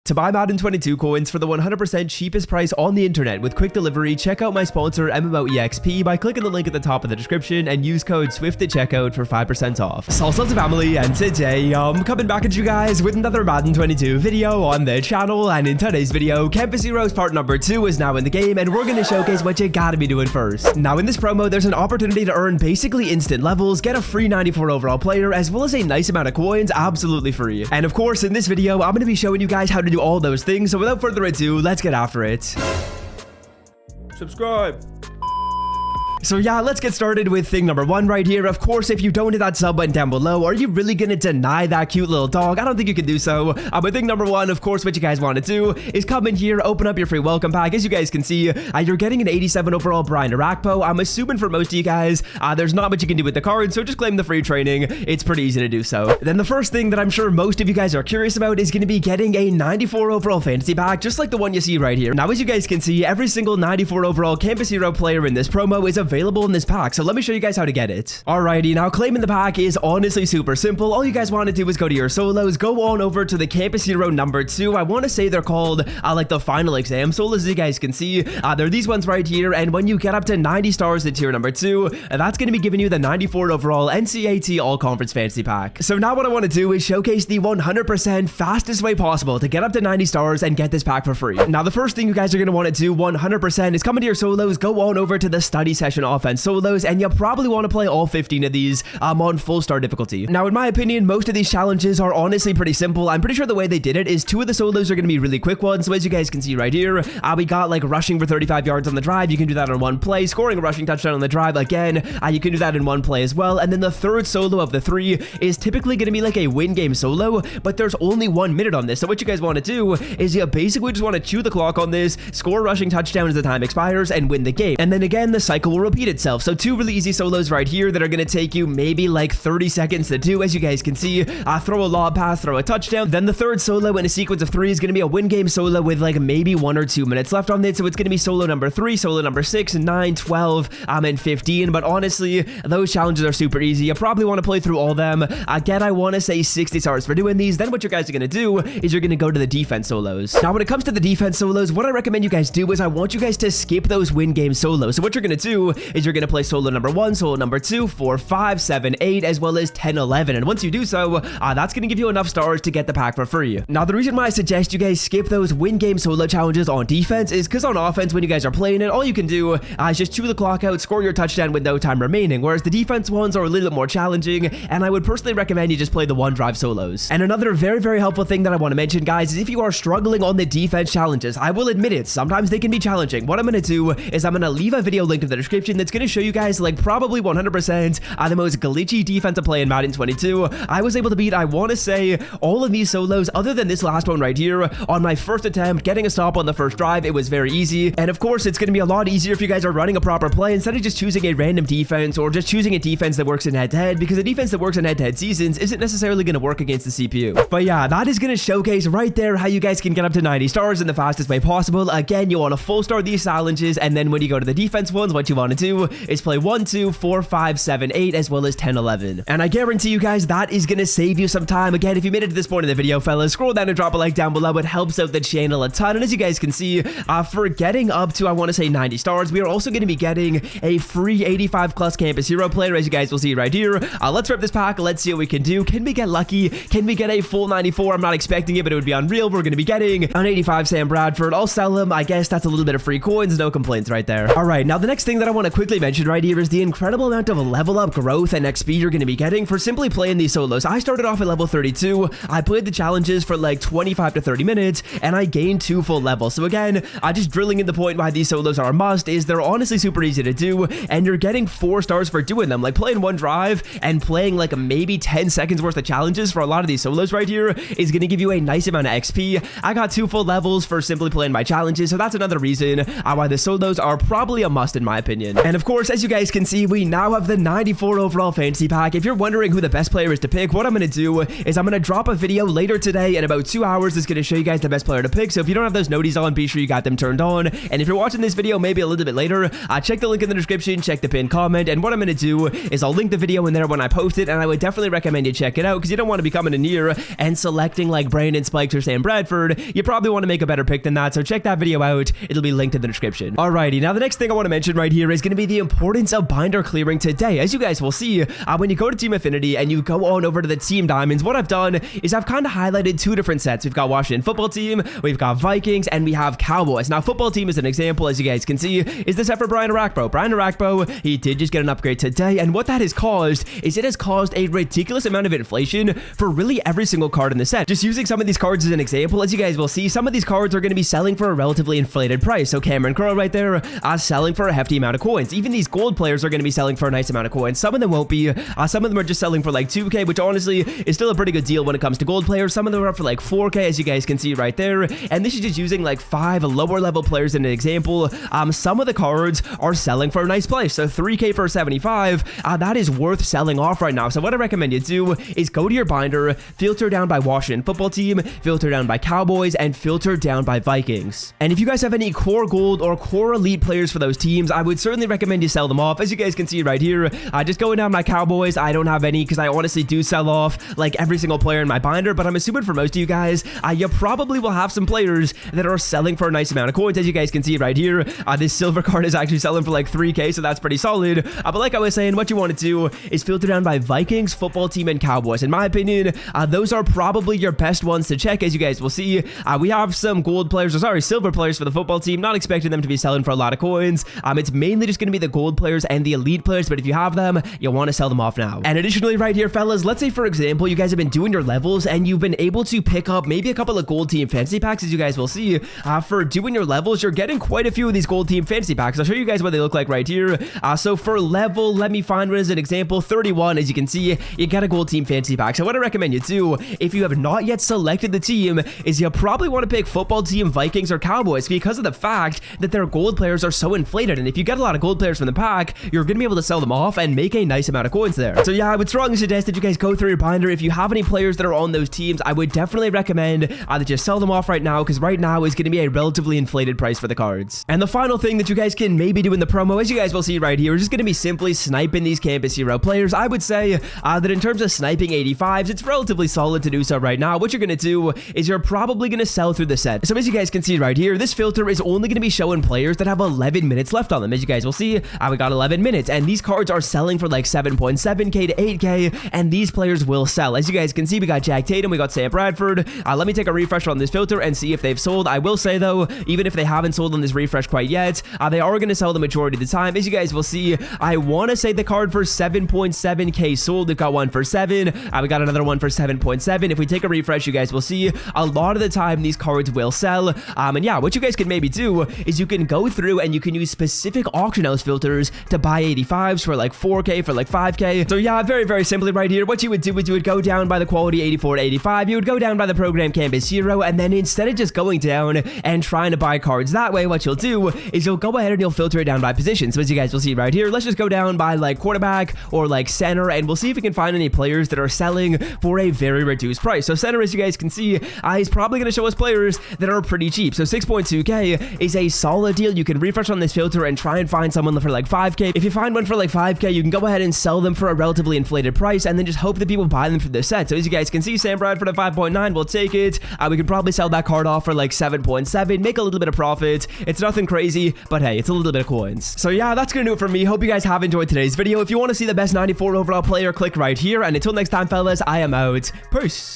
To buy Madden 22 coins for the 100% cheapest price on the internet with quick delivery, check out my sponsor MMOEXP by clicking the link at the top of the description and use code SWIFT at checkout for 5% off. Salsa family, and today I'm coming back at you guys with another Madden 22 video on the channel, and in today's video, Campus Heroes part number 2 is now in the game and we're going to showcase what you gotta be doing first. Now in this promo, there's an opportunity to earn basically instant levels, get a free 94 overall player, as well as a nice amount of coins absolutely free. And of course, in this video, I'm going to be showing you guys how to do all those things, so without further ado, let's get after it. Subscribe. So yeah, let's get started with thing number 1 right here. Of course, if you don't hit that sub button down below, are you really gonna deny that cute little dog? I don't think you can do so. But thing number 1, of course, what you guys want to do is come in here, open up your free welcome pack. As you guys can see, you're getting an 87 overall Brian Arakpo. I'm assuming for most of you guys, there's not much you can do with the card, so just claim the free training. It's pretty easy to do so. Then the first thing that I'm sure most of you guys are curious about is gonna be getting a 94 overall fantasy pack, just like the one you see right here. Now, as you guys can see, every single 94 overall Campus Hero player in this promo is available in this pack, so let me show you guys how to get it. Alrighty, now claiming the pack is honestly super simple. All you guys want to do is go to your solos, go on over to the Campus Hero number 2. I want to say they're called like the final exam solos. As you guys can see, they're these ones right here, and when you get up to 90 stars in tier number 2, that's going to be giving you the 94 overall NCAT all conference fantasy pack. So now what I want to do is showcase the 100% fastest way possible to get up to 90 stars and get this pack for free. Now the first thing you guys are going to want to do 100% is come into your solos, go on over to the study session offense solos, and you probably want to play all 15 of these on full star difficulty. Now in my opinion, most of these challenges are honestly pretty simple. I'm pretty sure the way they did it is 2 of the solos are going to be really quick ones. So as you guys can see right here, we got like rushing for 35 yards on the drive. You can do that on one play. Scoring a rushing touchdown on the drive, again, you can do that in one play as well. And then the third solo of the 3 is typically going to be like a win game solo, but there's only 1 minute on this. So what you guys want to do is you basically just want to chew the clock on this, score a rushing touchdown as the time expires, and win the game. And then again, the cycle will repeat itself. So 2 really easy solos right here that are going to take you maybe like 30 seconds to do. As you guys can see, throw a lob pass, throw a touchdown. Then the third solo in a sequence of 3 is going to be a win game solo with like maybe 1 or 2 minutes left on it. So it's going to be solo number 3, solo number 6, 9, 12, and 15. But honestly, those challenges are super easy. You probably want to play through all of them. Again, I want to say 60 stars for doing these. Then what you guys are going to do is you're going to go to the defense solos. Now, when it comes to the defense solos, what I recommend you guys do is I want you guys to skip those win game solos. So what you're going to do is you're going to play solo number 1, solo number 2, 4, 5, 7, 8, as well as 10, 11. And once you do so, that's going to give you enough stars to get the pack for free. Now, the reason why I suggest you guys skip those win game solo challenges on defense is because on offense, when you guys are playing it, all you can do is just chew the clock out, score your touchdown with no time remaining, whereas the defense ones are a little bit more challenging, and I would personally recommend you just play the one drive solos. And another very, very helpful thing that I want to mention, guys, is if you are struggling on the defense challenges, I will admit it, sometimes they can be challenging. What I'm going to do is I'm going to leave a video link in the description that's going to show you guys like probably 100% the most glitchy defensive play in Madden 22. I was able to beat, I want to say, all of these solos other than this last one right here on my first attempt, getting a stop on the first drive. It was very easy, and of course it's going to be a lot easier if you guys are running a proper play instead of just choosing a random defense or just choosing a defense that works in head-to-head, because a defense that works in head-to-head seasons isn't necessarily going to work against the CPU. But yeah, that is going to showcase right there how you guys can get up to 90 stars in the fastest way possible. Again, you want to full star these challenges, and then when you go to the defense ones, what you want to do is play 1, 2, 4, 5, 7, 8, as well as 10, 11. And I guarantee you guys that is going to save you some time. Again, if you made it to this point in the video, fellas, scroll down and drop a like down below. It helps out the channel a ton. And as you guys can see, for getting up to, I want to say 90 stars, we are also going to be getting a free 85 plus Campus Hero player, as you guys will see right here. Let's rip this pack. Let's see what we can do. Can we get lucky? Can we get a full 94? I'm not expecting it, but it would be unreal. We're going to be getting an 85 Sam Bradford. I'll sell him. I guess that's a little bit of free coins. No complaints right there. All right, now the next thing that I want to quickly mention right here is the incredible amount of level up growth and XP you're going to be getting for simply playing these solos. I started off at level 32. I played the challenges for like 25 to 30 minutes, and I gained 2 full levels. So again, just drilling in the point why these solos are a must is they're honestly super easy to do, and you're getting 4 stars for doing them. Like playing one drive and playing like maybe 10 seconds worth of challenges for a lot of these solos right here is going to give you a nice amount of XP. I got 2 full levels for simply playing my challenges, so that's another reason why the solos are probably a must in my opinion. description. And of course, as you guys can see, we now have the 94 overall fantasy pack. If you're wondering who the best player is to pick, what I'm going to do is I'm going to drop a video later today in about 2 hours. It's going to show you guys the best player to pick. So if you don't have those noties on, be sure you got them turned on. And if you're watching this video maybe a little bit later, check the link in the description, check the pinned comment. And what I'm going to do is I'll link the video in there when I post it. And I would definitely recommend you check it out because you don't want to be coming in here and selecting like Brandon Spikes or Sam Bradford. You probably want to make a better pick than that. So check that video out. It'll be linked in the description. Alrighty, now the next thing I want to mention right here is going to be the importance of binder clearing today. As you guys will see, when you go to Team Affinity and you go on over to the Team Diamonds, what I've done is I've kind of highlighted two different sets. We've got Washington Football Team, we've got Vikings, and we have Cowboys. Now, Football Team is an example, as you guys can see, is the set for Brian Arakpo. Brian Arakpo, he did just get an upgrade today, and what that has caused is it has caused a ridiculous amount of inflation for really every single card in the set. Just using some of these cards as an example, as you guys will see, some of these cards are going to be selling for a relatively inflated price. So Cameron Crowe right there, selling for a hefty amount of coins. Even these gold players are going to be selling for a nice amount of coins. Some of them won't be. Some of them are just selling for like 2K, which honestly is still a pretty good deal when it comes to gold players. Some of them are up for like 4K, as you guys can see right there. And this is just using like 5 lower level players in an example. Some of the cards are selling for a nice price. So 3K for 75, that is worth selling off right now. So what I recommend you do is go to your binder, filter down by Washington Football Team, filter down by Cowboys, and filter down by Vikings. And if you guys have any core gold or core elite players for those teams, I would certainly recommend you sell them off. As you guys can see right here, just going down my Cowboys, I don't have any because I honestly do sell off like every single player in my binder, but I'm assuming for most of you guys, you probably will have some players that are selling for a nice amount of coins. As you guys can see right here, this silver card is actually selling for like 3K, so that's pretty solid. But like I was saying, what you want to do is filter down by Vikings, Football Team, and Cowboys. In my opinion, those are probably your best ones to check. As you guys will see, we have some gold players, or sorry, silver players for the football team. Not expecting them to be selling for a lot of coins. It's mainly just going to be the gold players and the elite players, but if you have them, you'll want to sell them off now. And additionally right here, fellas, let's say for example, you guys have been doing your levels and you've been able to pick up maybe a couple of gold team fantasy packs. As you guys will see, for doing your levels, you're getting quite a few of these gold team fantasy packs. I'll show you guys what they look like right here. So for level, let me find one as an example, 31, as you can see, you get a gold team fantasy pack. So what I recommend you do, if you have not yet selected the team, is you probably want to pick Football Team, Vikings, or Cowboys because of the fact that their gold players are so inflated. And if you get a lot of gold players from the pack, you're going to be able to sell them off and make a nice amount of coins there. So yeah, I would strongly suggest that you guys go through your binder. If you have any players that are on those teams, I would definitely recommend that you sell them off right now, because right now is going to be a relatively inflated price for the cards. And the final thing that you guys can maybe do in the promo, as you guys will see right here, is just going to be simply sniping these Campus Hero players. I would say that in terms of sniping 85s, it's relatively solid to do so right now. What you're going to do is you're probably going to sell through the set. So as you guys can see right here, this filter is only going to be showing players that have 11 minutes left on them. As you guys will see, we got 11 minutes, and these cards are selling for like 7.7K to 8K, and these players will sell. As you guys can see, we got Jack Tatum, we got Sam Bradford. Let me take a refresh on this filter and see if they've sold. I will say though, even if they haven't sold on this refresh quite yet, they are going to sell the majority of the time. As you guys will see, I want to say the card for 7.7K sold. We've got one for 7. We got another one for 7.7. If we take a refresh, you guys will see a lot of the time these cards will sell. And yeah, what you guys can maybe do is you can go through and you can use specific auction house filters to buy 85s for like 4K, for like 5K. So yeah, very, very simply right here, what you would do is you would go down by the quality 84 to 85. You would go down by the program Campus Hero, and then instead of just going down and trying to buy cards that way, what you'll do is you'll go ahead and you'll filter it down by position. So as you guys will see right here, let's just go down by like quarterback or like center, and we'll see if we can find any players that are selling for a very reduced price. So center, as you guys can see, is probably going to show us players that are pretty cheap. So 6.2K is a solid deal. You can refresh on this filter and try and find someone for like 5K. If you find one for like 5K, you can go ahead and sell them for a relatively inflated price and then just hope that people buy them for the set. So as you guys can see, Sam Bradford at 5.9, we'll take it. We can probably sell that card off for like 7.7, make a little bit of profit. It's nothing crazy, but hey, it's a little bit of coins. So yeah, that's gonna do it for me. Hope you guys have enjoyed today's video. If you want to see the best 94 overall player, click right here. And until next time, fellas, I am out. Peace.